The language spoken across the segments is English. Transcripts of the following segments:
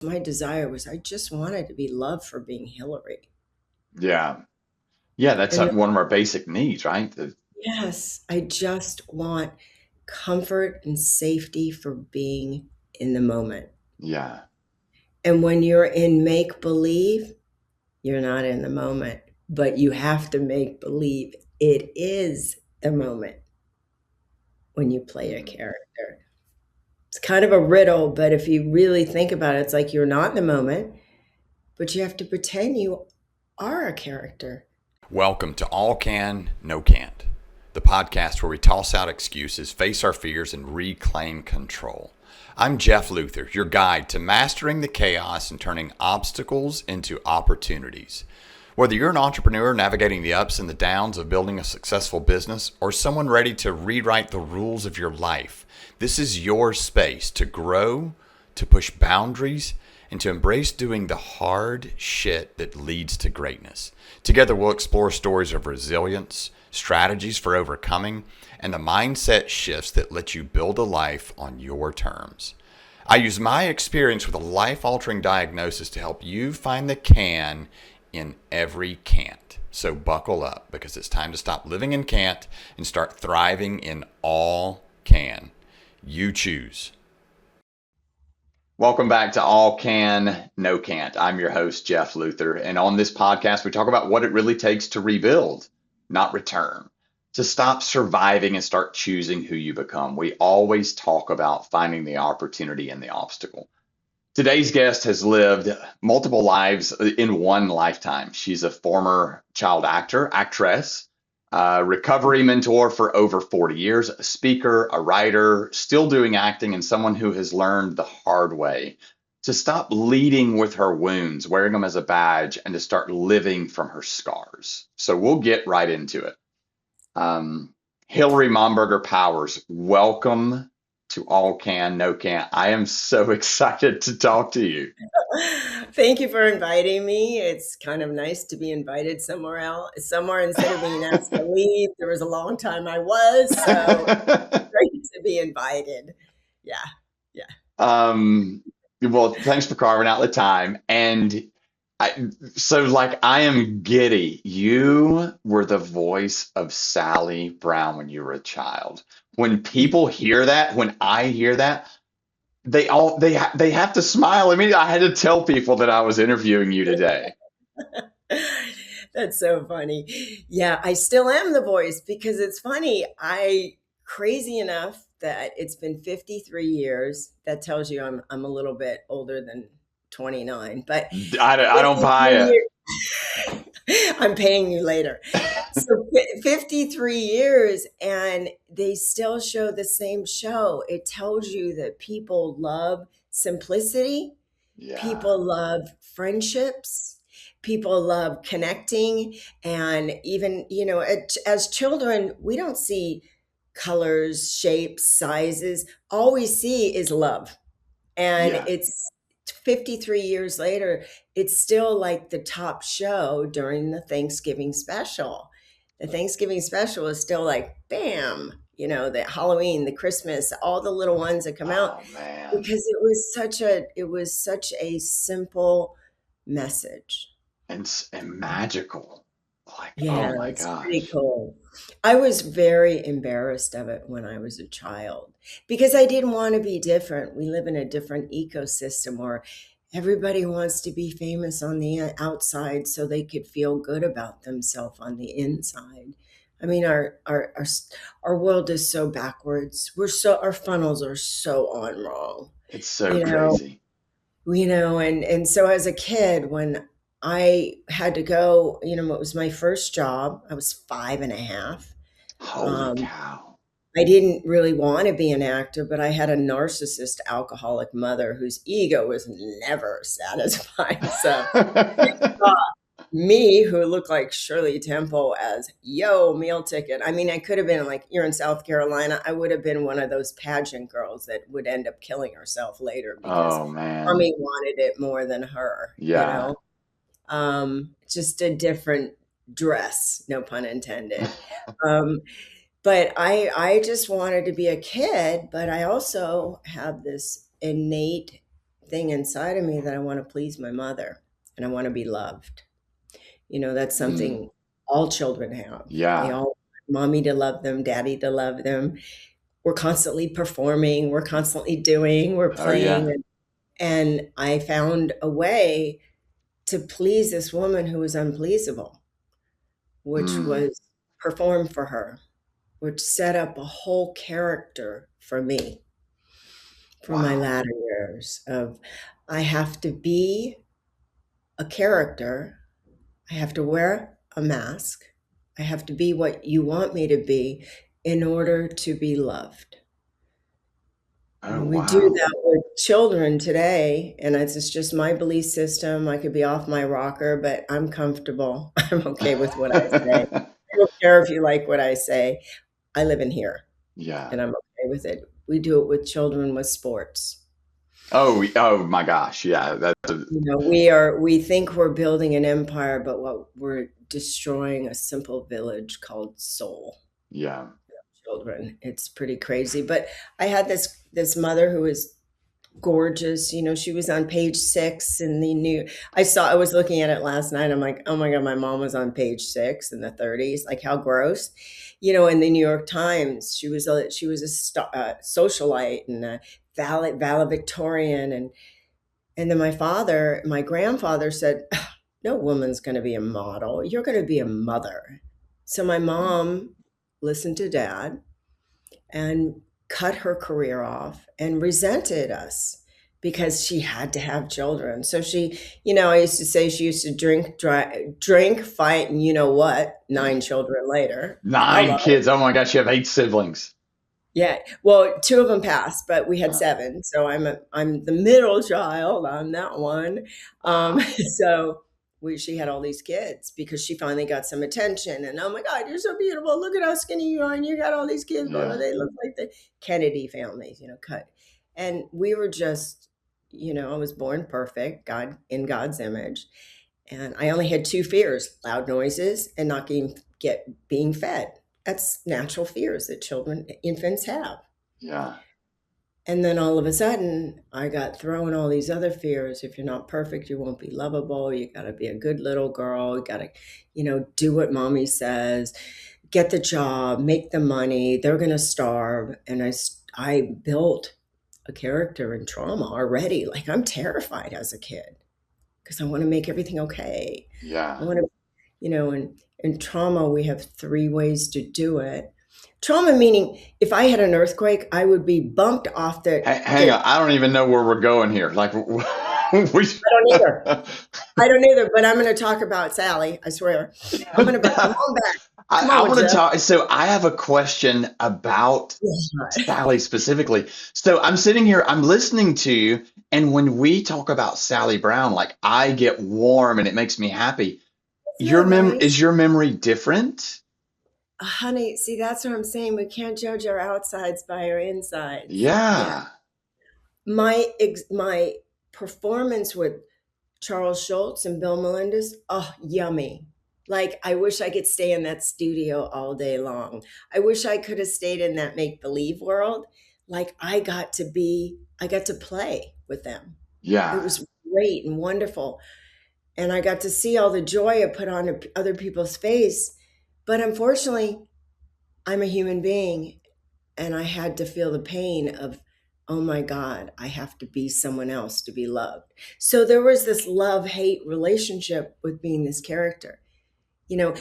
My desire was I just wanted to be loved for being Hilary. Yeah. Yeah, that's And one of our basic needs, right? yes, I just want comfort and safety for being in the moment. Yeah. And when you're in make believe, you're not in the moment, but you have to make believe it is the moment when you play a Mm. character. It's kind of a riddle, but if you really think about it, it's like you're not in the moment, but you have to pretend you are a character. Welcome to All Can, No Can't, the podcast where we toss out excuses, face our fears, and reclaim control. I'm Jeff Luther, your guide to mastering the chaos and turning obstacles into opportunities. Whether you're an entrepreneur navigating the ups and the downs of building a successful business or someone ready to rewrite the rules of your life, this is your space to grow, to push boundaries, and to embrace doing the hard shit that leads to greatness. Together, we'll explore stories of resilience, strategies for overcoming, and the mindset shifts that let you build a life on your terms. I use my experience with a life-altering diagnosis to help you find the can in every can't. So buckle up because it's time to stop living in can't and start thriving in all can. You choose. Welcome back to All Can, No Can't. I'm your host, Jeff Luther. And on this podcast, we talk about what it really takes to rebuild, not return, to stop surviving and start choosing who you become. We always talk about finding the opportunity in the obstacle. Today's guest has lived multiple lives in one lifetime. She's a former child actress, recovery mentor for over 40 years, a speaker, a writer, still doing acting, and someone who has learned the hard way to stop leading with her wounds, wearing them as a badge, and to start living from her scars. So we'll get right into it. Um, Hilary Momberger Powers, welcome to All Can, No Can. I am so excited to talk to you. Thank you for inviting me. It's kind of nice to be invited somewhere instead of being asked to leave. There was a long time I was, so great to be invited. Yeah, yeah. um, well, thanks for carving out the time. And I am giddy. You were the voice of Sally Brown when you were a child. When people hear that, when I hear that, they have to smile. I mean, I had to tell people that I was interviewing you today. That's so funny. Yeah, I still am the voice because it's funny. Crazy enough that it's been 53 years. That tells you I'm a little bit older than 29, but I don't buy 53 it. years. I'm paying you later. So 53 years and they still show the same show. It tells you that people love simplicity, Yeah, people love friendships, people love connecting. And even, as children, we don't see colors, shapes, sizes. All we see is love. And yeah. it's 53 years later, it's still like the top show during the Thanksgiving special. The Thanksgiving special is still like, bam, the Halloween, the Christmas, all the little ones that come out Oh man. because it was such a simple message. And magical. Like, Yeah, oh my it's pretty gosh. cool. I was very embarrassed of it when I was a child because I didn't want to be different. We live in a different ecosystem where everybody wants to be famous on the outside so they could feel good about themselves on the inside. I mean, our world is so backwards. Our funnels are so on wrong, It's so you know. crazy. And so as a kid, when I had to go, it was my first job. I was five and a half. Holy Um, cow. I didn't really want to be an actor, but I had a narcissist alcoholic mother whose ego was never satisfied. So she saw me, who looked like Shirley Temple, as yo meal ticket. I mean, I could have been like, you're in South Carolina. I would have been one of those pageant girls that would end up killing herself later because Oh man. mommy wanted it more than her, Yeah. just a different dress, no pun intended. Um, but I just wanted to be a kid, but I also have this innate thing inside of me that I want to please my mother and I want to be loved. That's something all children have. They Yeah. all want mommy to love them, daddy to love them. We're constantly performing, we're constantly doing, we're Oh, yeah. playing. And I found a way to please this woman who was unpleasable, which Mm. was perform for her, which set up a whole character for me for my Wow. latter years of I have to be a character. I have to wear a mask. I have to be what you want me to be in order to be loved. Oh, We do wow. that with children today, and it's just my belief system. I could be off my rocker, but I'm comfortable. I'm okay with what I say. I don't care if you like what I say. I live in here, Yeah. and I'm okay with it. We do it with children with sports. Oh my gosh. Yeah. We think we're building an empire, but what we're destroying a simple village called soul. Yeah. Children. It's pretty crazy. But I had this mother who was gorgeous. She was on page 6 in the new. I was looking at it last night. I'm like, oh my God, my mom was on page 6 in the 30s. Like how gross. In the New York Times, she was a socialite and a valedictorian, and then my grandfather said, no woman's going to be a model. You're going to be a mother. So my mom listened to dad and cut her career off and resented us because she had to have children. So she, I used to say she used to drink, fight, and 9 children later. 9 Hello. kids. Oh my gosh. You have 8 siblings. Yeah. Well, 2 of them passed, but we had 7. So I'm the middle child on that one. So she had all these kids because she finally got some attention. And oh my God, you're so beautiful. Look at how skinny you are. And you got all these kids. Yeah. They look like the Kennedy families, cut. And we were just, I was born perfect, in God's image. And I only had 2 fears: loud noises and not being fed. That's natural fears that infants have. Yeah. And then all of a sudden, I got thrown all these other fears. If you're not perfect, you won't be lovable. You got to be a good little girl. You got to, do what mommy says, get the job, make the money. They're going to starve. And I built a character in trauma already. Like I'm terrified as a kid because I want to make everything okay. Yeah. I want to, in trauma, we have 3 ways to do it. Trauma meaning if I had an earthquake, I would be bumped off Hang on. I don't even know where we're going here. Like, I don't either. But I'm going to talk about Sally. I swear. I'm going to come on back. I want to talk. So I have a question about Sally specifically. So I'm sitting here, I'm listening to you. And when we talk about Sally Brown, like I get warm and it makes me happy. Is your memory different? Honey, see, that's what I'm saying. We can't judge our outsides by our insides. Yeah. My performance with Charles Schultz and Bill Melendez, oh, yummy. Like, I wish I could stay in that studio all day long. I wish I could have stayed in that make-believe world. Like, I got to play with them. Yeah. It was great and wonderful. And I got to see all the joy I put on other people's face. But unfortunately, I'm a human being, and I had to feel the pain of, oh my God, I have to be someone else to be loved. So there was this love-hate relationship with being this character.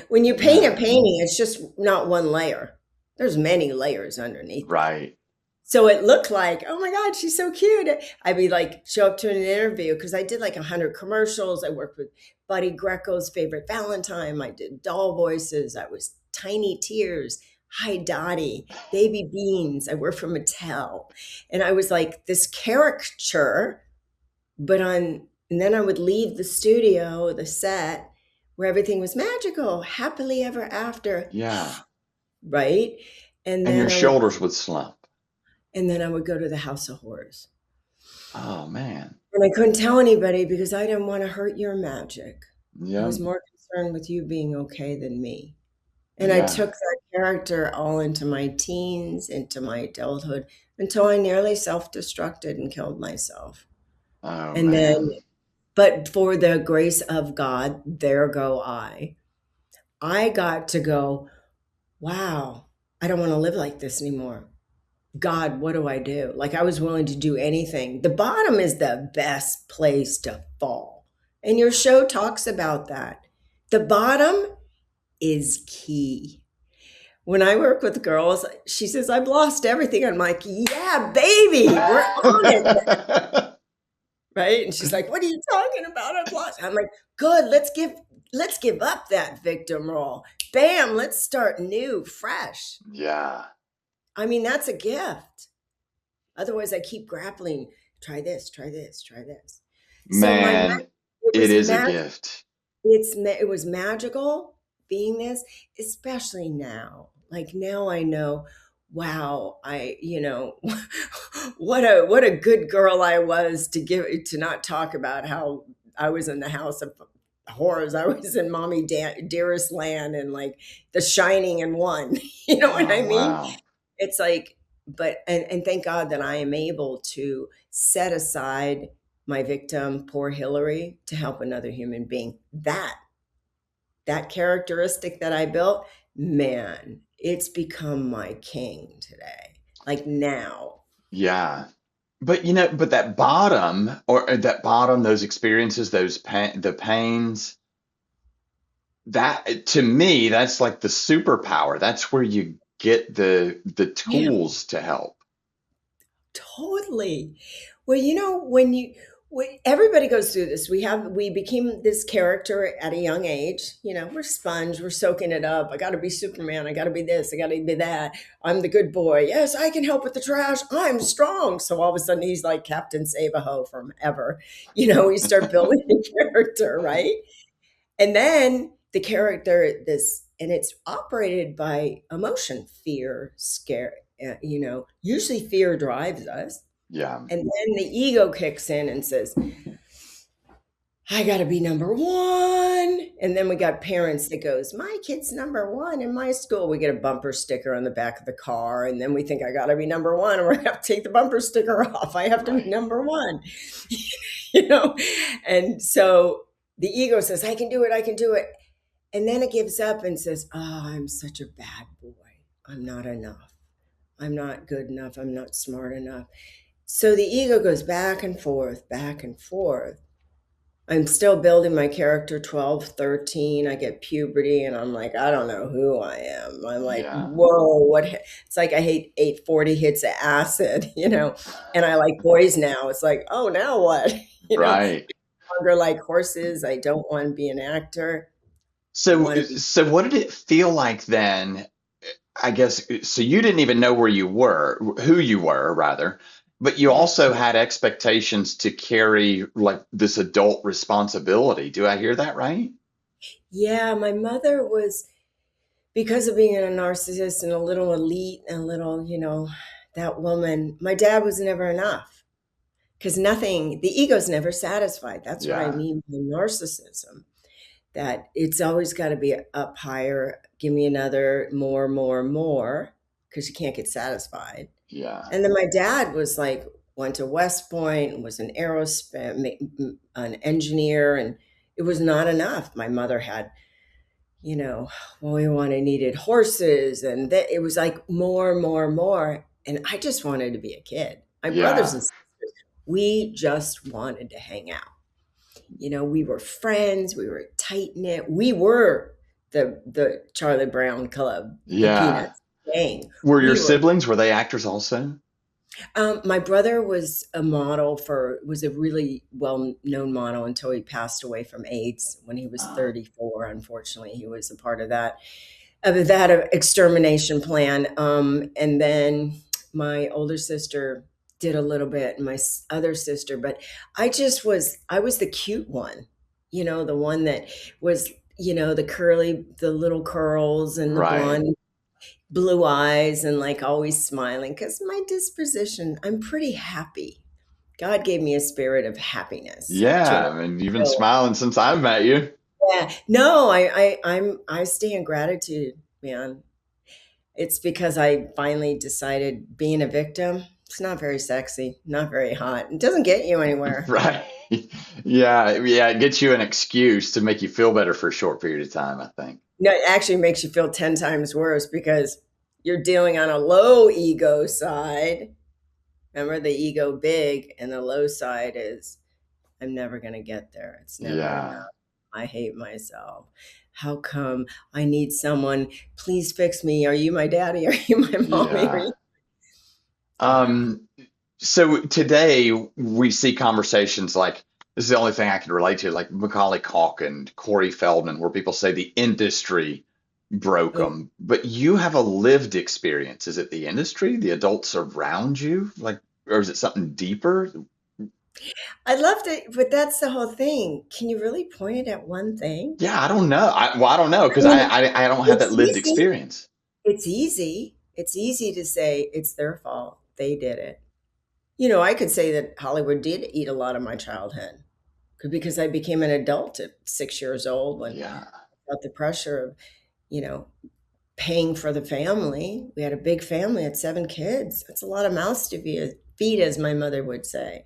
When you paint a painting, it's just not one layer. There's many layers underneath. Right. So it looked like, oh my God, she's so cute. I'd be like, show up to an interview because I did like 100 commercials. I worked with Buddy Greco's Favorite Valentine. I did doll voices. I was Tiny Tears, Hi Dottie, Baby Beans. I worked for Mattel. And I was like this caricature, and then I would leave the studio, the set, where everything was magical, happily ever after. Yeah. Right? And then your shoulders would slump. And then I would go to the House of Horrors. Oh, man. And I couldn't tell anybody because I didn't want to hurt your magic. Yeah. I was more concerned with you being okay than me. And I took that character all into my teens, into my adulthood, until I nearly self-destructed and killed myself. Oh And then, man. but for the grace of God, there go I. I got to go, wow, I don't want to live like this anymore. God, what do I do? Like I was willing to do anything. The bottom is the best place to fall. And your show talks about that. The bottom is key. When I work with girls, she says, I've lost everything. I'm like, yeah, baby, we're on it. Right? And she's like, what are you talking about? I've lost. I'm like, good, let's give up that victim role. Bam, let's start new, fresh. Yeah. I mean, that's a gift. Otherwise, I keep grappling. Try this, try this, try this. So Man, it it was is a mag- gift. it was magical being this, especially now. Like now, I know. Wow, what a good girl I was to not talk about how I was in the house of horrors. I was in mommy dearest land and like The Shining and one. You know what Oh I mean? wow. It's like, but and thank God that I am able to set aside my victim, poor Hillary, to help another human being. That characteristic that I built, man, it's become my king today. Like now. Yeah. But but that bottom, or that bottom, those experiences, the pains, that to me, that's like the superpower. That's where you get the Yeah, tools to help. totally. Well, when everybody goes through this, we became this character at a young age. We're sponge, we're soaking it up. I got to be Superman. I got to be this. I got to be that. I'm the good boy. Yes, I can help with the trash. I'm strong. So all of a sudden, he's like Captain Save-A-Ho from Ever. We start building the character, right? And then the character, and it's operated by emotion, fear, scare. Usually fear drives us. Yeah. And then the ego kicks in and says, I got to be number one. And then we got parents that goes, my kid's number one in my school. We get a bumper sticker on the back of the car. And then we think I got to be number one. And we're going to have to take the bumper sticker off. I have to be Right. number one. you know? And so the ego says, I can do it. I can do it. And then it gives up and says, oh, I'm such a bad boy. I'm not enough. I'm not good enough. I'm not smart enough. So the ego goes back and forth, back and forth. I'm still building my character 12, 13. I get puberty and I'm like, I don't know who I am. I'm like, Yeah. whoa, it's like I hate 840 hits of acid, and I like boys now. It's like, oh, now what? Right. Longer like horses. I don't want to be an actor. I So, want to be. so what did it feel like then? I guess so. You didn't even know where you were, who you were, rather, but you also had expectations to carry like this adult responsibility. Do I hear that right? Yeah, my mother was, because of being a narcissist and a little elite and a little, that woman, my dad was never enough because the ego's never satisfied. That's what I Yeah. mean by narcissism, that it's always got to be up higher. Give me another, more, because you can't get satisfied. Yeah. And then my dad was like, went to West Point and was an aerospace, an engineer, and it was not enough. My mother had, needed horses, and it was like more, more, more. And I just wanted to be a kid. My brothers Yeah. and sisters, we just wanted to hang out. We were friends. We were tight knit. We were the Charlie Brown Club, the Yeah. Peanuts gang. Were your We were. siblings, were they actors also? My brother was was a really well-known model until he passed away from AIDS when he was Uh, 34. Unfortunately, he was a part of that extermination plan. And then my older sister did a little bit, and my other sister, but I was the cute one, the one that was, the little curls and the right. blonde blue eyes and like always smiling because my disposition, I'm pretty happy. God gave me a spirit of happiness to Yeah. I mean, you've been so smiling since I've met you. yeah. No, I stay in gratitude, man. It's because I finally decided being a victim. It's not very sexy, not very hot. It doesn't get you anywhere. Right. Yeah. Yeah. It gets you an excuse to make you feel better for a short period of time, I think. No, it actually makes you feel 10 times worse because you're dealing on a low ego side. Remember the ego big and the low side is I'm never going to get there. It's never Yeah. enough. I hate myself. How come I need someone? Please fix me. Are you my daddy? Are you my mommy? Yeah. Yeah. So today we see conversations like this is the only thing I can relate to, like Macaulay Culkin, Corey Feldman, where people say the industry broke Oh, them. But you have a lived experience. Is it the industry, the adults around you, like, or is it something deeper? I loved it, but that's the whole thing. Can you really point it at one thing? Yeah, I don't know. I don't know I because mean, I don't have that it's lived easy. experience. It's easy. It's easy to say it's their fault. They did it. I could say that Hollywood did eat a lot of my childhood because I became an adult at 6 years old when Yeah. I felt the pressure of, you know, paying for the family. We had a big family at 7 kids. That's a lot of mouths to feed, as my mother would say.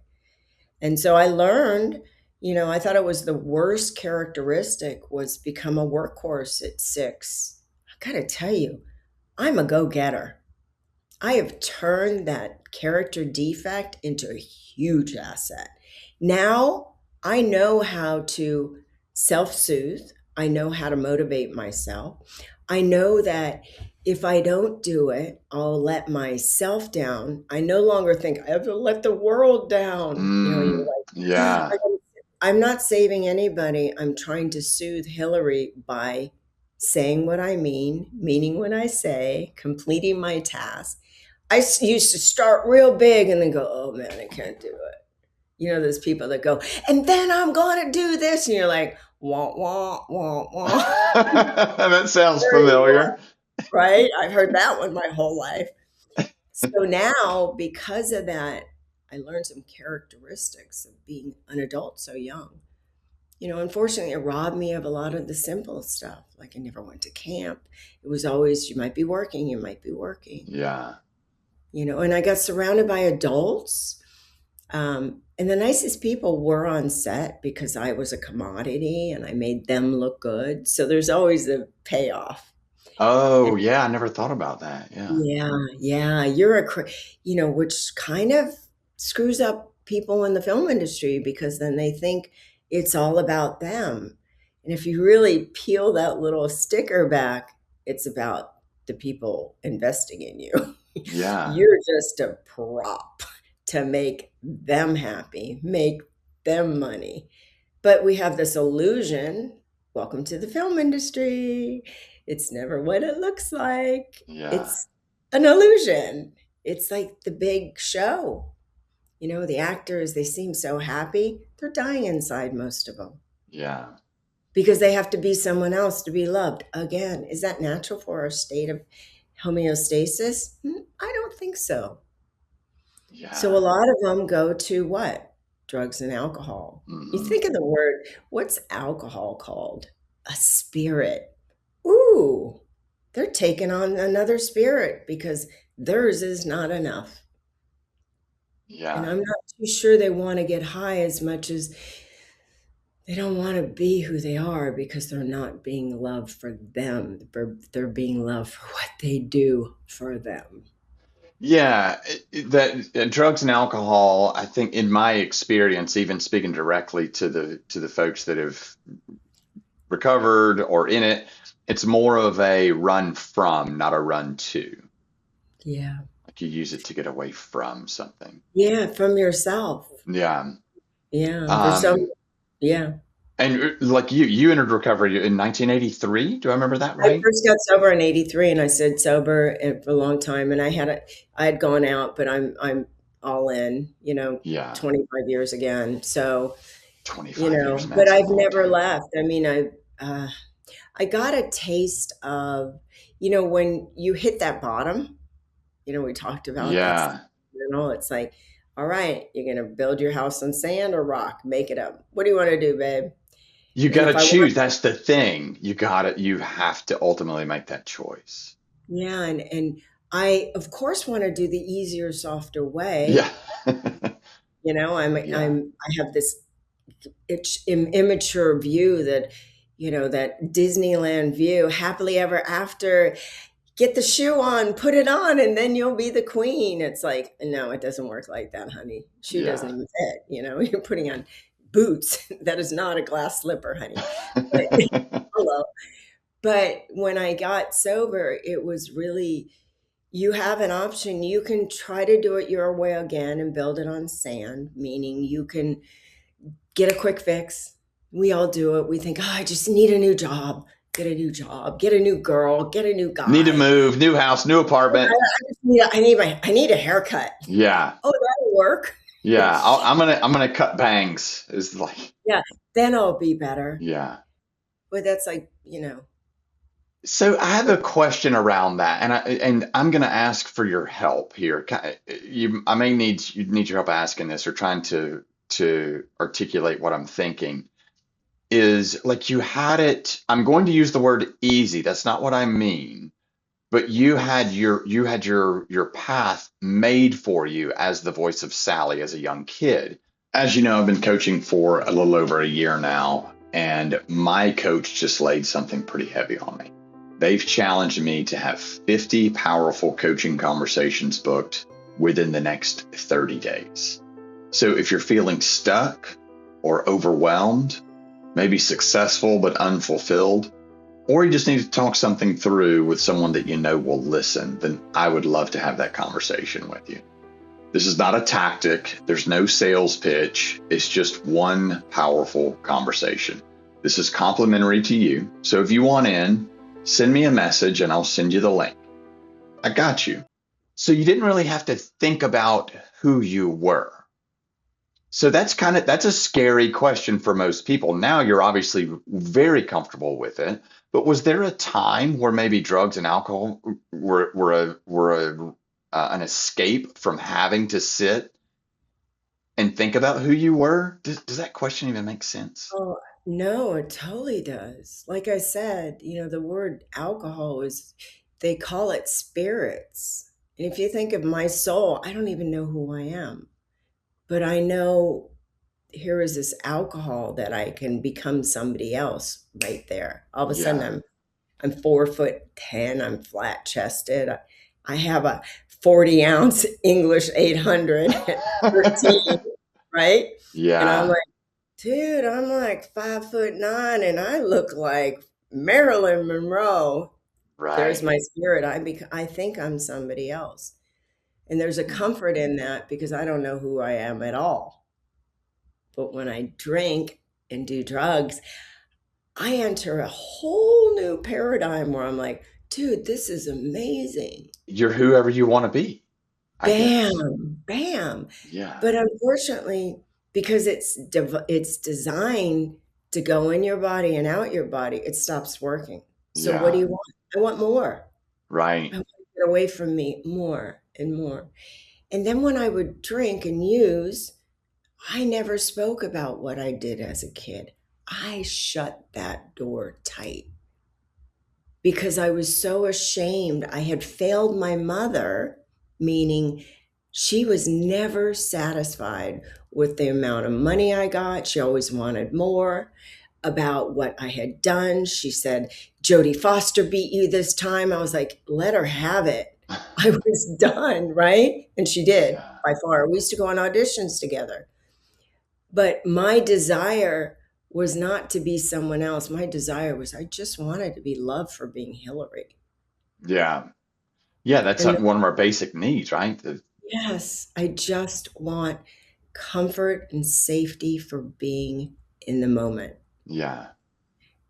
And so I learned, I thought it was the worst characteristic was become a workhorse at 6. I got to tell you, I'm a go-getter. I have turned that character defect into a huge asset. Now I know how to self soothe. I know how to motivate myself. I know that if I don't do it, I'll let myself down. I no longer think I have to let the world down. You're like, Yeah. I'm not saving anybody. I'm trying to soothe Hillary by saying what I mean, meaning what I say, completing my task. Used to start real big and then go, oh man, I can't do it. Those people that go, and then I'm going to do this. And you're like, wah, wah, wah, wah. That sounds familiar. Right? I've heard that one my whole life. So now, because of that, I learned some characteristics of being an adult so young. Unfortunately, it robbed me of a lot of the simple stuff. Like I never went to camp. It was always, you might be working, you might be working. Yeah. And I got surrounded by adults. And the nicest people were on set because I was a commodity and I made them look good. So there's always a payoff. Oh, yeah. I never thought about that. Yeah. Yeah. Which kind of screws up people in the film industry because then they think it's all about them. And if you really peel that little sticker back, it's about the people investing in you. Yeah. You're just a prop to make them happy, make them money. But we have this illusion. Welcome to the film industry. It's never what it looks like. Yeah. It's an illusion. It's like the big show. The actors, they seem so happy. They're dying inside, most of them, Yeah. because they have to be someone else to be loved. Again, is that natural for our state of homeostasis? I don't think so. Yeah. So a lot of them go to what? Drugs and alcohol. You Mhm. think of the word, what's alcohol called? A spirit. Ooh, they're taking on another spirit because theirs is not enough. And Yeah. I'm not too sure they want to get high as much as they don't want to be who they are because they're not being loved for them. They're being loved for what they do for them. Yeah. That drugs and alcohol, I think in my experience, even speaking directly to the folks that have recovered or in it, it's more of a run from, not a run to. Yeah. Like you use it to get away from something. Yeah, from yourself. Yeah. Yeah. There's some, Um, yeah. and like you entered recovery in 1983. Do I remember that I right? first got sober in '83, and I stayed sober for a long time. And I had gone out, but I'm all in. Yeah. 25 years again. So 25 years, man, but it's a I've long never time. left. I mean, I got a taste of, when you hit that bottom. We talked about that's, Yeah. it's like, all right, you're gonna build your house on sand or rock, make it up. What do you want to do, babe? You And got to if I want, choose. That's the thing. You have to ultimately make that choice. yeah, and I, of course, want to do the easier, softer way. Yeah. You know, Yeah. I have this immature view that, that Disneyland view, happily ever after, get the shoe on, put it on, and then you'll be the queen. It's like, no, it doesn't work like that, honey. Shoe doesn't Yeah. even fit. You're putting on boots. That is not a glass slipper, honey. But, hello. But when I got sober, it was really, you have an option. You can try to do it your way again and build it on sand, meaning you can get a quick fix. We all do it. We think, oh, I just need a new job. Get a new job, get a new girl, get a new Need to guy. move, new house, new apartment. I need a haircut. Yeah. Oh, that'll work. Yeah. I'm gonna cut bangs. Is like, Yeah, then I'll be better. yeah. But that's like, So I have a question around that, and I'm going to ask for your help here. I may need your help asking this or trying to articulate what I'm thinking. Is like you had it. I'm going to use the word easy. That's not what I mean. But you had your path made for you as the voice of Sally as a young kid. As you know, I've been coaching for a little over a year now, and my coach just laid something pretty heavy on me. They've challenged me to have 50 powerful coaching conversations booked within the next 30 days. So if you're feeling stuck or overwhelmed, maybe successful but unfulfilled, or you just need to talk something through with someone that you know will listen, then I would love to have that conversation with you. This is not a tactic. There's no sales pitch. It's just one powerful conversation. This is complimentary to you. So if you want in, send me a message and I'll send you the link. I got you. So you didn't really have to think about who you were. So that's a scary question for most people. Now you're obviously very comfortable with it, but was there a time where maybe drugs and alcohol were an escape from having to sit and think about who you were? Does that question even make sense? oh, no, it totally does. Like I said, the word alcohol they call it spirits. And if you think of my soul, I don't even know who I am. But I know here is this alcohol that I can become somebody else right there. All of a sudden, Yeah, I'm 4'10". I'm flat chested. I have a 40-ounce English 800 at 13, right? And I'm yeah, like, dude, I'm like 5'9", and I look like Marilyn Monroe. There's right. my spirit. I think I'm somebody else. And there's a comfort in that because I don't know who I am at all. But when I drink and do drugs, I enter a whole new paradigm where I'm like, dude, this is amazing. You're whoever you want to be, I guess. Bam, bam. Yeah, But unfortunately, because it's designed to go in your body and out your body, it stops working. So what do yeah, you want? I want more. right. I want to get away from me more and more. And then when I would drink and use, I never spoke about what I did as a kid. I shut that door tight because I was so ashamed. I had failed my mother, meaning she was never satisfied with the amount of money I got. She always wanted more. About what I had done, she said, Jodie Foster beat you this time. I was like, let her have it. I was done, right? And she did Yeah, by far. We used to go on auditions together. But my desire was not to be someone else. My desire was I just wanted to be loved for being Hilary. yeah, yeah. That's And one of our basic needs, right? yes, I just want comfort and safety for being in the moment. Yeah,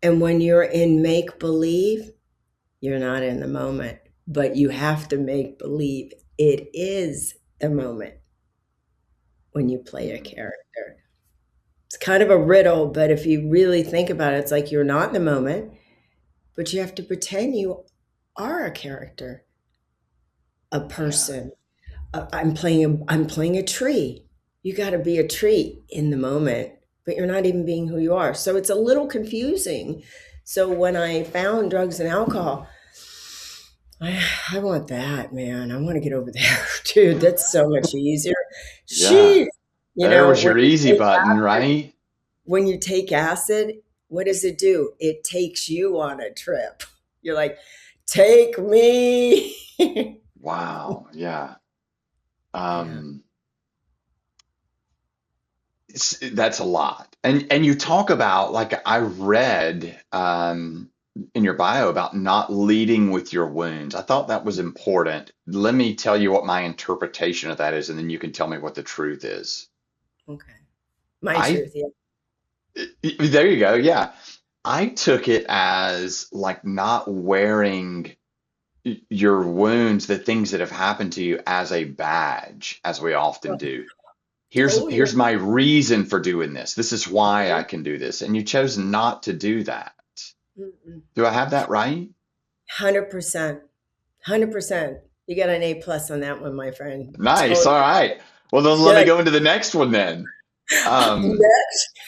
And when you're in make believe, you're not in the moment, but you have to make believe it is the moment when you play a character. It's kind of a riddle, but if you really think about it, it's like you're not in the moment, but you have to pretend you are a character, a yeah, person. I'm playing a tree. You got to be a tree in the moment, but you're not even being who you are. So it's a little confusing. So when I found drugs and alcohol, I want that, man. I want to get over there, dude. That's so much easier. Yeah. She, There was your easy button, right? when you take acid, what does it do? It takes you on a trip. You're like, take me. Wow. Yeah. Yeah. Um, that's a lot. And you talk about, like, I read in your bio about not leading with your wounds. I thought that was important. Let me tell you what my interpretation of that is, and then you can tell me what the truth is. Okay. My I truth, yeah. There you go. Yeah. I took it as like not wearing your wounds, the things that have happened to you, as a badge, as we often do. Totally. Here's my reason for doing this. This is why I can do this. And you chose not to do that. Mm-mm. Do I have that right? 100%. 100%. You got an A plus on that one, my friend. Nice. Totally. All right. Well, then let me Good. go into the next one then. Um,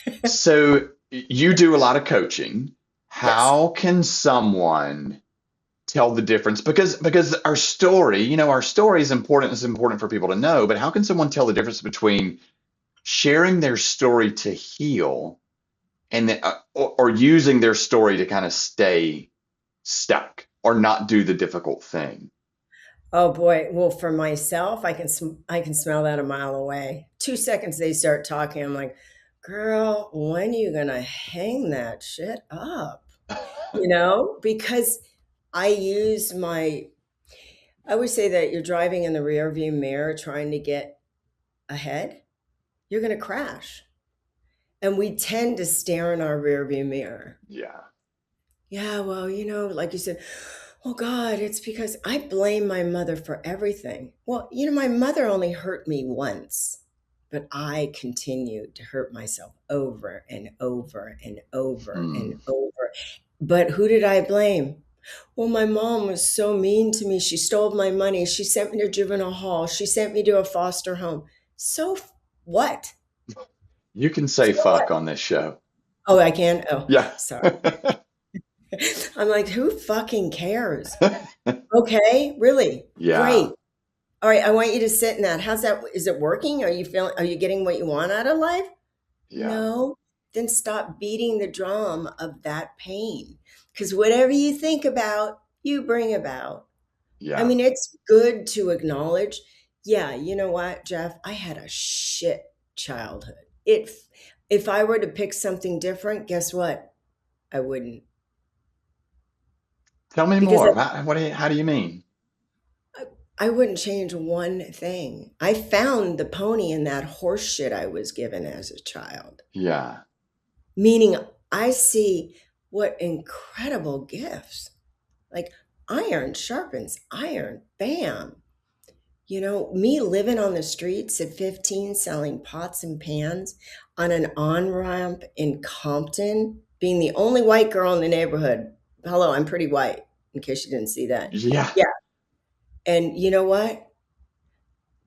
Next. so you do a lot of coaching. Yes. How can someone tell the difference? Because our story, our story is important. It's important for people to know, but how can someone tell the difference between sharing their story to heal and or using their story to kind of stay stuck or not do the difficult thing? Oh boy. Well, for myself, I can smell that a mile away. 2 seconds they start talking, I'm like, girl, when are you gonna hang that shit up? Because I use my I always say that you're driving in the rear view mirror trying to get ahead, you're gonna crash. And we tend to stare in our rear view mirror. Yeah. Yeah, well, like you said, oh God, it's because I blame my mother for everything. Well, my mother only hurt me once, but I continued to hurt myself over and over and over and Hmm. over. But who did I blame? Well, my mom was so mean to me. She stole my money. She sent me to juvenile hall. She sent me to a foster home. So what? You can say So what? fuck on this show. Oh, I can? Oh, Yeah. sorry. I'm like, who fucking cares? Okay, really? Yeah. Great. All right, I want you to sit in that. How's that? Is it working? Are you getting what you want out of life? Yeah. No. Then stop beating the drum of that pain. Because whatever you think about, you bring about. I Yeah. mean, it's good to acknowledge, yeah, you know what, Jeff? I had a shit childhood. If I were to pick something different, guess what? I wouldn't. Tell me Because more. How do you mean? I wouldn't change one thing. I found the pony in that horse shit I was given as a child. Yeah. Meaning I see what incredible gifts. Like iron sharpens iron. Bam. Me living on the streets at 15 selling pots and pans on an on-ramp in Compton, being the only white girl in the neighborhood. Hello, I'm pretty white, in case you didn't see that. Yeah. Yeah. And you know what?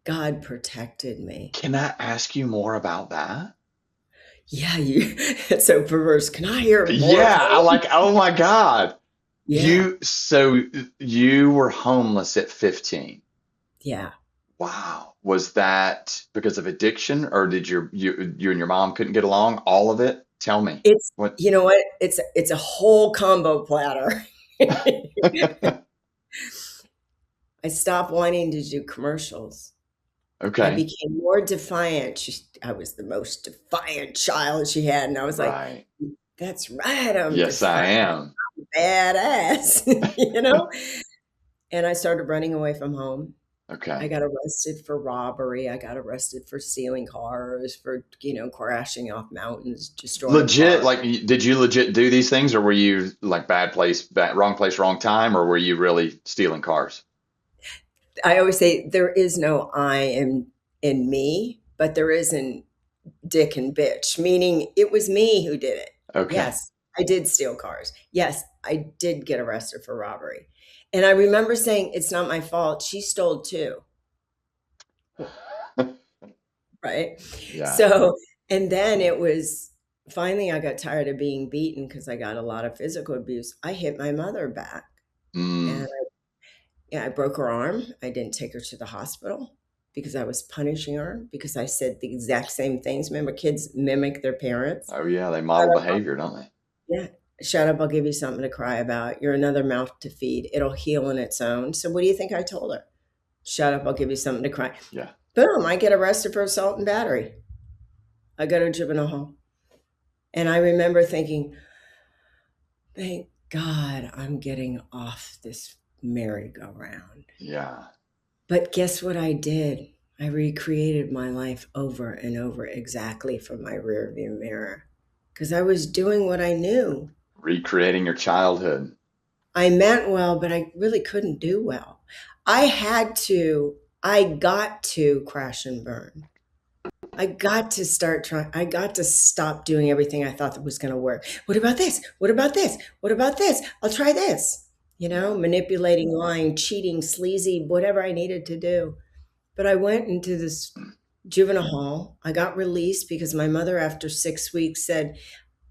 God protected me. Can I ask you more about that? Yeah, it's so perverse. Can I hear more, Yeah, please? oh my God. Yeah. You were homeless at 15. Yeah. Wow. Was that because of addiction, or did you and your mom couldn't get along? All of it? Tell me. It's What? you know what? It's a whole combo platter. I stopped wanting to do commercials. I Okay. became more defiant. I was the most defiant child she had, and I was like, Right. "That's right, I'm Yes, I defiant, am. badass," you know. And I started running away from home. I Okay. got arrested for robbery. I got arrested for stealing cars, for crashing off mountains, destroying Legit, cars. like, did you legit do these things, or were you like wrong place, wrong time, or were you really stealing cars? I always say there is no I in me, but there isn't dick and bitch, meaning it was me who did it. Okay. Yes, I did steal cars. Yes, I did get arrested for robbery. And I remember saying, it's not my fault. She stole too. Right. Yeah. So, and then it was finally I got tired of being beaten because I got a lot of physical abuse. I hit my mother back. And Mm, Yeah, I broke her arm. I didn't take her to the hospital because I was punishing her because I said the exact same things. Remember, kids mimic their parents. Oh yeah, they Shut model up. behavior, don't they? Yeah. Shut up. I'll give you something to cry about. You're another mouth to feed. It'll heal on its own. So, what do you think I told her? Shut up. I'll give you something to cry. Yeah. Boom. I get arrested for assault and battery. I go to juvenile hall. And I remember thinking, thank God I'm getting off this merry-go-round. Yeah. But guess what I did? I recreated my life over and over exactly from my rearview mirror because I was doing what I knew. Recreating your childhood. I meant well, but I really couldn't do well. I got to crash and burn. I got to I got to stop doing everything I thought that was going to work. What about this? What about this? What about this? I'll try this. Manipulating, lying, cheating, sleazy, whatever I needed to do. But I went into this juvenile hall. I got released because my mother, after 6 weeks, said,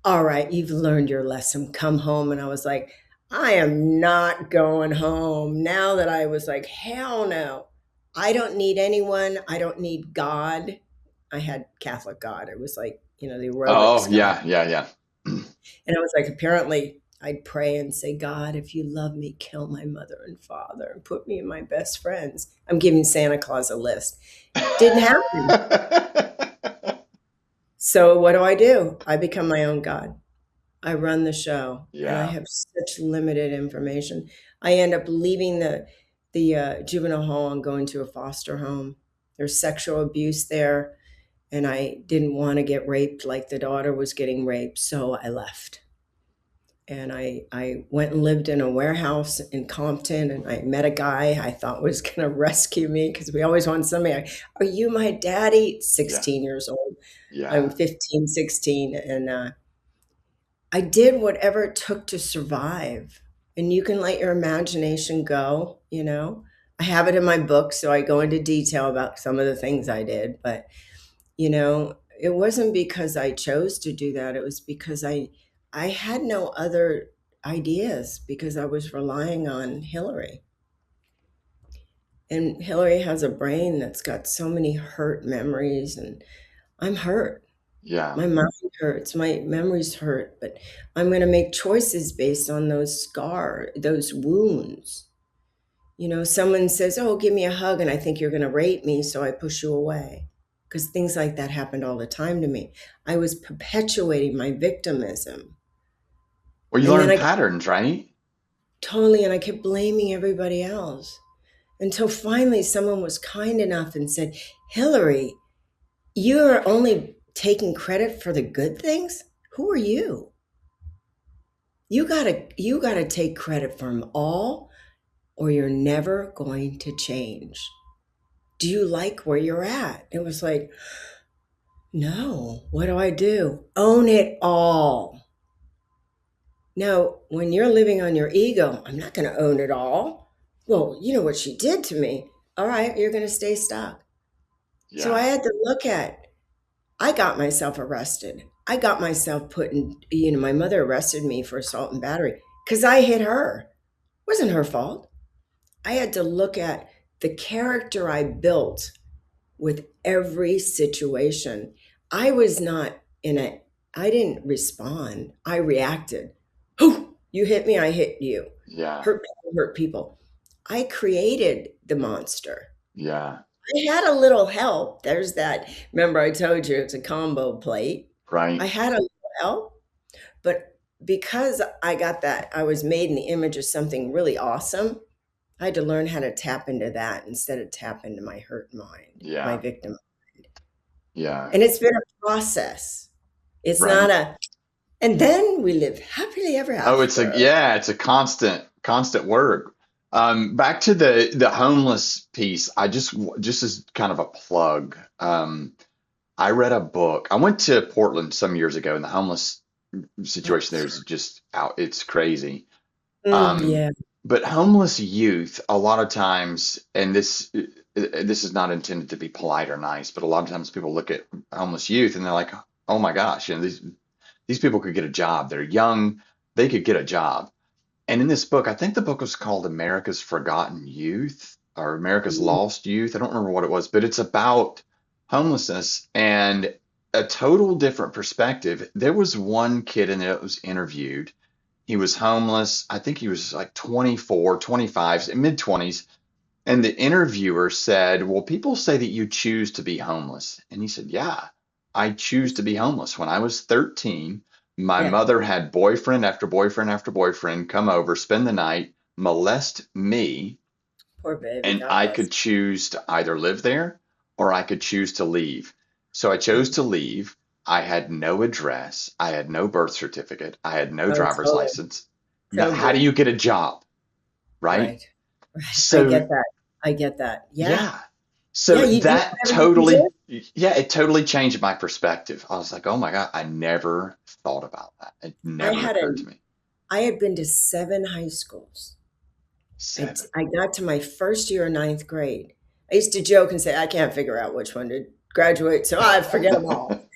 all right, you've learned your lesson. Come home. And I was like, I am not going home. Now that I was like, hell no. I don't need anyone. I don't need God. I had Catholic God. It was like, the Oh aerobics God. yeah. And I was like, apparently I'd pray and say, God, if you love me, kill my mother and father and put me in my best friends. I'm giving Santa Claus a list. Didn't happen. So what do? I become my own God. I run the show. And I Yeah. have such limited information. I end up leaving the juvenile hall and going to a foster home. There's sexual abuse there. And I didn't want to get raped like the daughter was getting raped. So I left. And I went and lived in a warehouse in Compton, and I met a guy I thought was going to rescue me because we always want somebody. Are you my daddy? 16 years old. I'm Yeah. 15, 16. And I did whatever it took to survive. And you can let your imagination go, I have it in my book, so I go into detail about some of the things I did. But, it wasn't because I chose to do that. It was because I had no other ideas because I was relying on Hilary. And Hilary has a brain that's got so many hurt memories, and I'm hurt. Yeah. My mind hurts, my memories hurt, but I'm going to make choices based on those wounds. Someone says, oh, give me a hug, and I think you're going to rape me, so I push you away. Because things like that happened all the time to me. I was perpetuating my victimism. Well, you And then learn I patterns, right? totally, and I kept blaming everybody else until finally someone was kind enough and said, Hilary, you're only taking credit for the good things? Who are you? You gotta take credit for them all, or you're never going to change. Do you like where you're at? It was like, no, what do I do? Own it all. Now, when you're living on your ego, I'm not going to own it all. Well, you know what she did to me. All right, you're going to stay stuck. So I Yeah. had to I got myself arrested. I got myself put in, my mother arrested me for assault and battery because I hit her. It wasn't her fault. I had to look at the character I built with every situation. I was not I didn't respond. I reacted. Whew, you hit me, I hit you. Yeah. Hurt people. I created the monster. Yeah. I had a little help. There's that. Remember, I told you it's a combo plate. I Right. had a little help, but because I was made in the image of something really awesome. I had to learn how to tap into that instead of tap into my hurt mind, my Yeah. victim. Yeah. And it's been a process. It's Right. not and then we live happily ever Oh, after. it's a constant work. Back to the homeless piece. Just as kind of a plug. I read a book. I went to Portland some years ago, and the homeless situation there is just out. It's crazy. Um, Yeah. but homeless youth, a lot of times, and this is not intended to be polite or nice, but a lot of times people look at homeless youth and they're like, oh my gosh, these people could get a job. They're young, they could get a job. And in this book, I think the book was called America's Forgotten Youth or America's Mm, Lost Youth. I don't remember what it was, but it's about homelessness and a total different perspective. There was one kid in it that was interviewed. He was homeless. I think he was like 24, 25, mid 20s. And the interviewer said, well, people say that you choose to be homeless. And he said, yeah, I choose to be homeless. When I was 13, my yeah, mother had boyfriend after boyfriend after boyfriend come over, spend the night, molest me, poor baby. and God I bless. could choose to either live there or I could choose to leave. So I chose Mm. to leave. I had no address. I had no birth certificate. I had no Oh, driver's totally. license. How do Totally. you get a job? Right? Right. Right. I So get that. I get that. Yeah. yeah. Yeah. So You do that whatever you can totally, do. yeah, it totally changed my perspective. I was like, oh my God, I never thought about that. It I never had a, occurred to me. I had been to 7 high schools. Seven. I got to my first year of ninth grade. I used to joke and say, I can't figure out which one to graduate, so I forget them all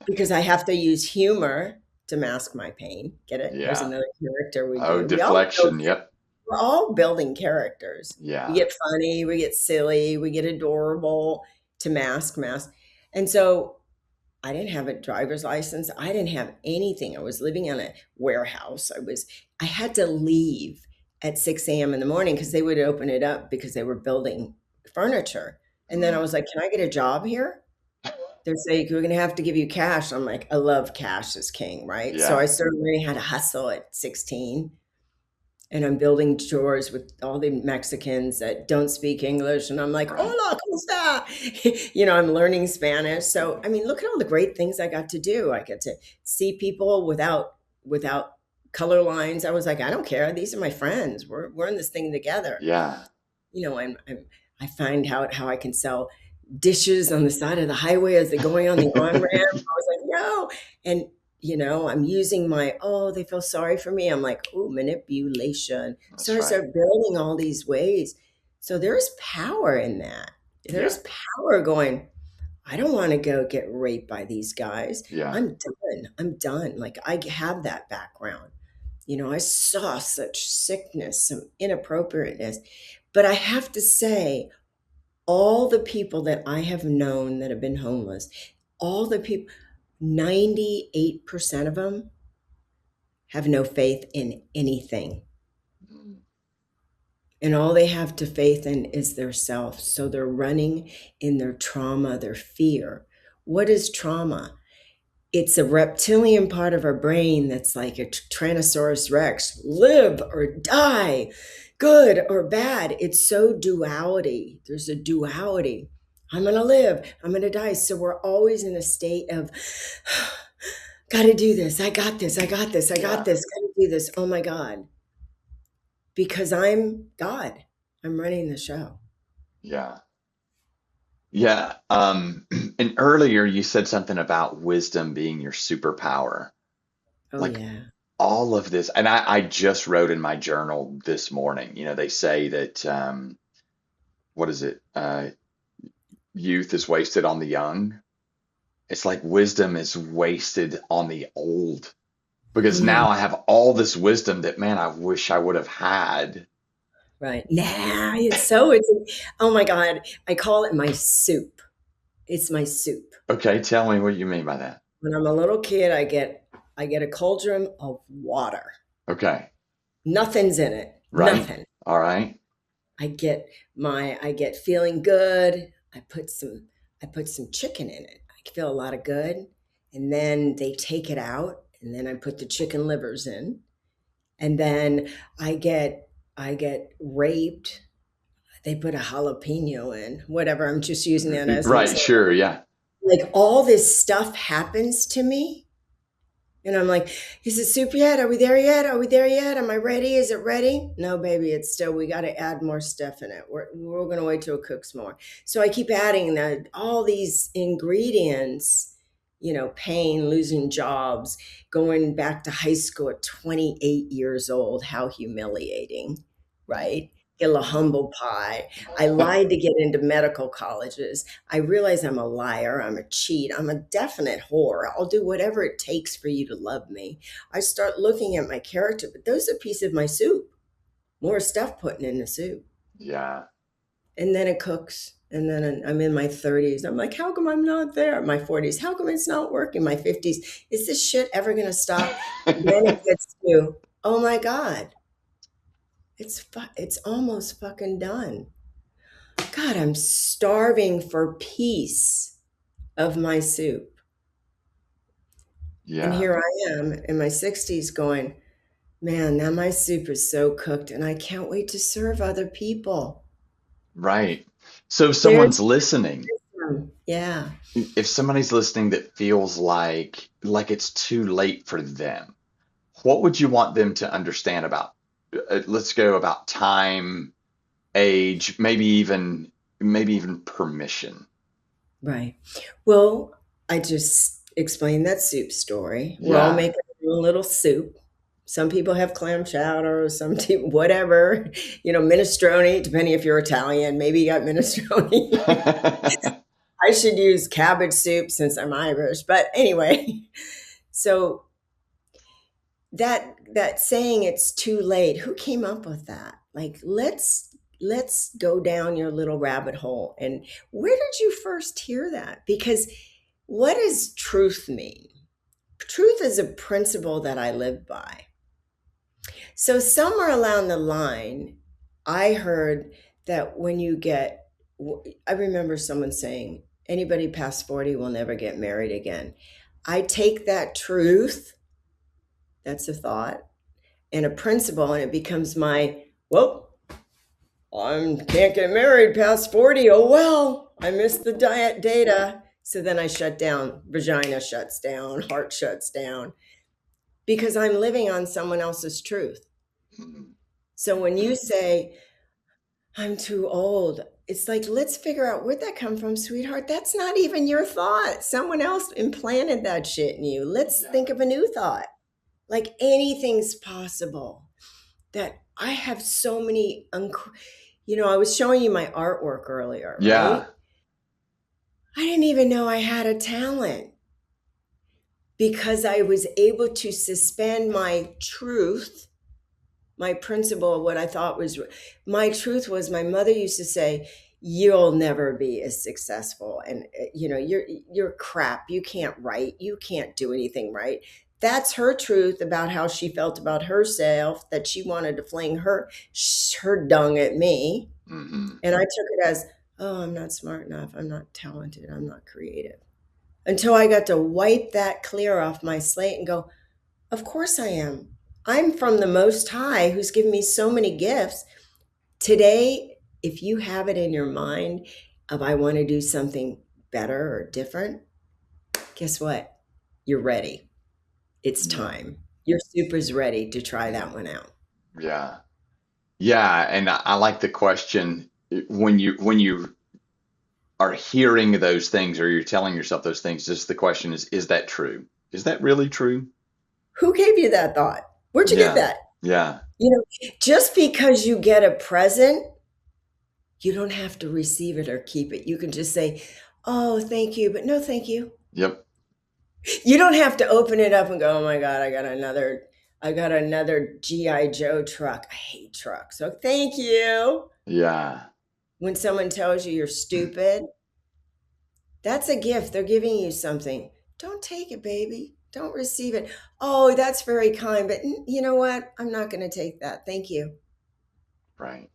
because I have to use humor to mask my pain. Get it? There's Yeah. another character we Oh, do. We all build, deflection. Yep. we're all building characters. We Yeah. get funny, we get silly, we get adorable to mask. And so I didn't have a driver's license. I didn't have anything. I was living in a warehouse. I had to leave at 6 a.m. in the morning because they would open it up because they were building furniture. And then I Mm. was like, can I get a job here? They're saying, we're going to have to give you cash. I'm like, I love cash is king, right? So Yeah. I started learning how to hustle at 16 and I'm building drawers with all the Mexicans that don't speak English. And I'm like, Right. hola, ¿cómo está? I'm learning Spanish. So, I mean, look at all the great things I got to do. I get to see people without color lines. I was like, I don't care. These are my friends. We're in this thing together. Yeah. I find out how I can sell dishes on the side of the highway as they're going on the on ramp. I was like, no. And I'm using oh, they feel sorry for me. I'm like, oh, manipulation. So That's I right. start building all these ways. So there's power in that. Yeah. There's power going, I don't want to go get raped by these guys. Yeah. I'm done. I'm done. Like I have that background. I saw such sickness, some inappropriateness. But I have to say, all the people that I have known that have been homeless, all the people, 98% of them have no faith in anything. Mm. And all they have to faith in is their self. So they're running in their trauma, their fear. What is trauma? It's a reptilian part of our brain that's like a Tyrannosaurus Rex, live or die, good or bad. It's so duality. There's a duality. I'm going to live, I'm going to die. So we're always in a state of, got to do this. I got this. I got this. I got Yeah. this. Got to do this. Oh my God. Because I'm God. I'm running the show. Yeah. Yeah. And earlier you said something about wisdom being your superpower. Oh, Like yeah. all of this, and I just wrote in my journal this morning, they say that what is it? Youth is wasted on the young. It's like wisdom is wasted on the old because Mm, now I have all this wisdom that, man, I wish I would have had. right. Nah, oh my God. I call it my soup. It's my soup. Okay, tell me what you mean by that. When I'm a little kid, I get a cauldron of water. Okay, Nothing's in it. right. Nothing. All right. I get feeling good. I put some chicken in it. I feel a lot of good. And then they take it out and then I put the chicken livers in. And then I get raped. They put a jalapeno in. Whatever. I'm just using that as an Right, example. sure, yeah. Like all this stuff happens to me. And I'm like, is it soup yet? Are we there yet? Are we there yet? Am I ready? Is it ready? No, baby, it's still, we got to add more stuff in it. We're going to wait till it cooks more. So I keep adding all these ingredients, pain, losing jobs, going back to high school at 28 years old. How humiliating, right? a humble pie. I lied to get into medical colleges. I realize I'm a liar. I'm a cheat. I'm a definite whore. I'll do whatever it takes for you to love me. I start looking at my character, but those are a piece of my soup. More stuff putting in the soup. Yeah. And then it cooks. And then I'm in my 30s. I'm like, how come I'm not there? My 40s, how come it's not working? My 50s, is this shit ever going to stop? And then it gets to, oh my God, it's almost fucking done. God, I'm starving for piece of my soup. And Yeah. here I am in my 60s going, man, now my soup is so cooked and I can't wait to serve other people. Right. So if There's someone's listening, yeah. if somebody's listening that feels like it's too late for them, what would you want them to understand about, let's go about time, age, maybe even permission? Right. Well, I just explained that soup story. We're all Yeah. making a little soup. Some people have clam chowder, some people, whatever, minestrone, depending if you're Italian, maybe you got minestrone. I should use cabbage soup since I'm Irish. But anyway, so that saying it's too late, who came up with that? Like, let's go down your little rabbit hole. And where did you first hear that? Because what does truth mean? Truth is a principle that I live by. So somewhere along the line, I heard that I remember someone saying, anybody past 40 will never get married again. I take that truth, that's a thought, and a principle, and it becomes well, I can't get married past 40. Oh, well, I missed the diet data. So then I shut down, vagina shuts down, heart shuts down, because I'm living on someone else's truth. So when you say, I'm too old, it's like, let's figure out where'd that come from, sweetheart? That's not even your thought. Someone else implanted that shit in you. Let's think of a new thought. Like anything's possible. That I have so many, I was showing you my artwork earlier, Yeah. right? I didn't even know I had a talent because I was able to suspend my truth, my principle of what I thought was my truth was my mother used to say, you'll never be as successful. And you're crap. You can't write. You can't do anything right. That's her truth about how she felt about herself, that she wanted to fling her dung at me. Mm-hmm. And I took it as, oh, I'm not smart enough. I'm not talented. I'm not creative. Until I got to wipe that clear off my slate and go, of course I am. I'm from the Most High who's given me so many gifts. Today, if you have it in your mind of I want to do something better or different, guess what? You're ready. It's time. Your soup is ready to try that one out. Yeah. Yeah. And I like the question when you are hearing those things or you're telling yourself those things, just the question is that true? Is that really true? Who gave you that thought? Where'd you get that? Yeah. Just because you get a present, you don't have to receive it or keep it. You can just say, oh, thank you, but no, thank you. Yep. You don't have to open it up and go, oh my God, I got another G.I. Joe truck. I hate trucks. So thank you. Yeah. When someone tells you you're stupid, that's a gift. They're giving you something. Don't take it, baby. Don't receive it. Oh, that's very kind, but you know what? I'm not going to take that. Thank you. Right.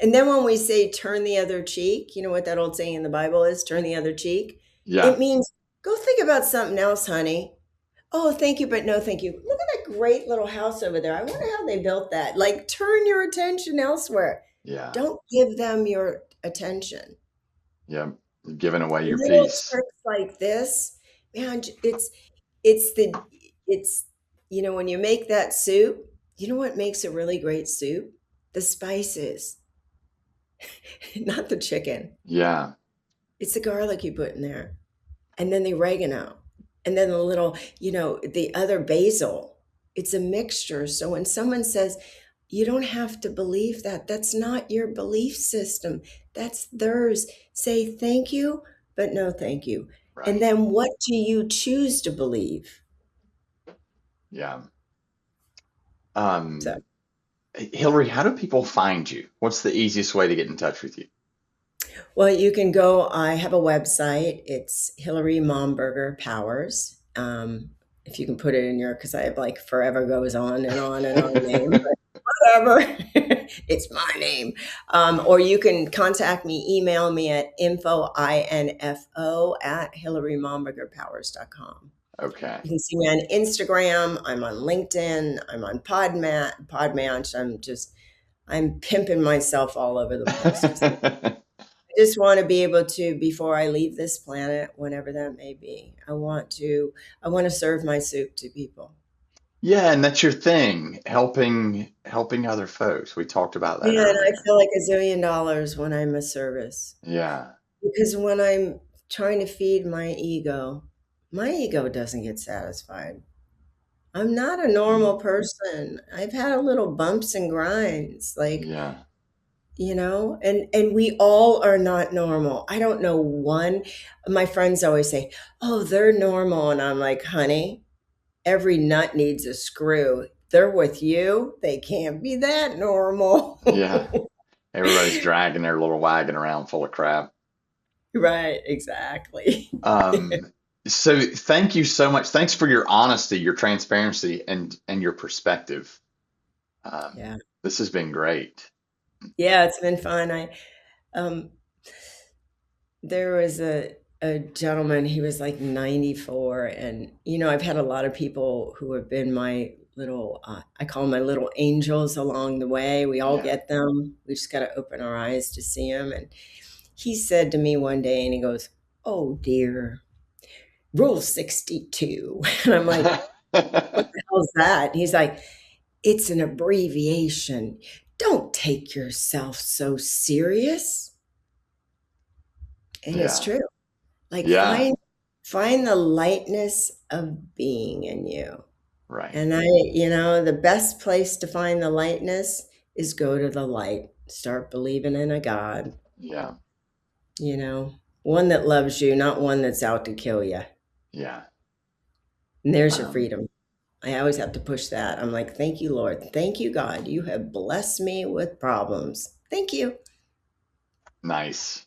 And then when we say turn the other cheek, you know what that old saying in the Bible is? Turn the other cheek. Yeah. It means go think about something else, honey. Oh, thank you, but no, thank you. Look at that great little house over there. I wonder how they built that. Like, turn your attention elsewhere. Yeah. Don't give them your attention. Yeah. Giving away your Little piece. tricks like this, man, it's when you make that soup, you know what makes a really great soup? The spices, not the chicken. Yeah. It's the garlic you put in there, and then the oregano, and then the little, the other basil. It's a mixture. So when someone says, You don't have to believe that. That's not your belief system. That's theirs. Say thank you, but no thank you. And Right. then what do you choose to believe? Yeah. So, Hilary, how do people find you? What's the easiest way to get in touch with you? well, you can go. I have a website. It's Hilary Momberger Powers. If you can put it in your, because I have like forever goes on and on and on name, but whatever. It's my name. Or you can contact me, email me at info at HilaryMombergerPowers.com. Okay. You can see me on Instagram. I'm on LinkedIn. I'm on Podmatch. I'm pimping myself all over the place because I just want to be able to, before I leave this planet, whenever that may be, I want to serve my soup to people. Yeah, and that's your thing, helping other folks. We talked about that Yeah, and I earlier. feel like $1 zillion when I'm of service. Yeah. Because when I'm trying to feed my ego doesn't get satisfied. I'm not a Mm. normal person. I've had a little bumps and grinds, like, Yeah. and we all are not normal. I don't know one. My friends always say, "Oh, they're normal." And I'm like, "Honey, every nut needs a screw. They're with you. They can't be that normal." Yeah. Everybody's dragging their little wagon around full of crap. Right, exactly. Um, so thank you so much. Thanks for your honesty, your transparency, and your perspective. Yeah. This has been great. Yeah, it's been fun. Um there was a gentleman, he was like 94, and I've had a lot of people who have been my little I call them my little angels along the way. We all Yeah. get them. We just got to open our eyes to see them. And he said to me one day, and he goes, "Oh dear, rule 62." And I'm like, "What the hell's that?" And he's like, "It's an abbreviation. Don't take yourself so serious." And it's Yeah. true. Like, Yeah. find the lightness of being in you. Right. And the best place to find the lightness is go to the light. Start believing in a God, Yeah. you know, one that loves you, not one that's out to kill you. Yeah. And there's your Um, freedom. I always have to push that. I'm like, thank you, Lord. Thank you, God. You have blessed me with problems. Thank you. nice.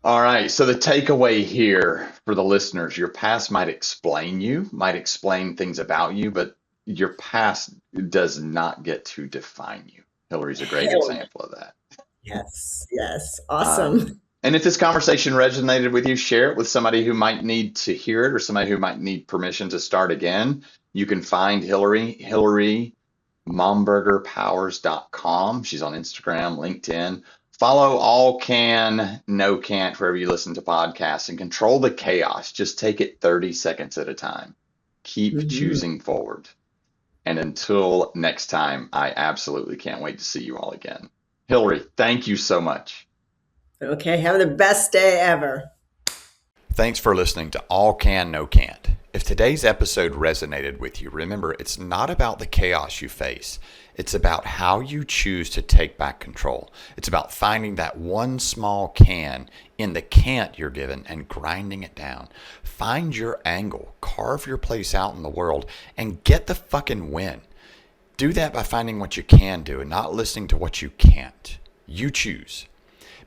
All right. So the takeaway here for the listeners, your past might explain you, might explain things about you, but your past does not get to define you. Hillary's a great Hell example of that. yes. Yes. Um, Awesome. and if this conversation resonated with you, share it with somebody who might need to hear it or somebody who might need permission to start again. You can find Hilary MombergerPowers.com. She's on Instagram, LinkedIn. Follow All Can, No Can't wherever you listen to podcasts and control the chaos. Just take it 30 seconds at a time. Keep Mhm. choosing forward. And until next time, I absolutely can't wait to see you all again. Hilary, thank you so much. Okay. Have the best day ever. Thanks for listening to All Can, No Can't. If today's episode resonated with you, remember it's not about the chaos you face. It's about how you choose to take back control. It's about finding that one small can in the can't you're given and grinding it down. Find your angle, carve your place out in the world, and get the fucking win. Do that by finding what you can do and not listening to what you can't. You choose.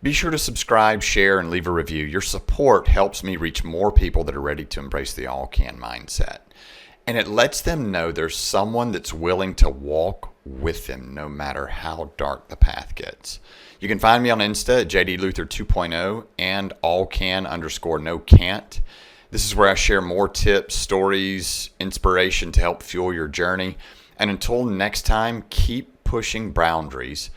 Be sure to subscribe, share, and leave a review. Your support helps me reach more people that are ready to embrace the all can mindset. And it lets them know there's someone that's willing to walk with them no matter how dark the path gets. You can find me on Insta at JDLuther 2.0 and allcan_no-can't. This is where I share more tips, stories, inspiration to help fuel your journey. And until next time, keep pushing boundaries,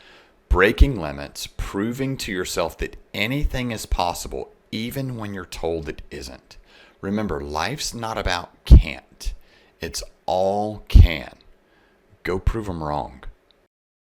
breaking limits, proving to yourself that anything is possible, even when you're told it isn't. Remember, life's not about can't. It's all can. Go prove them wrong.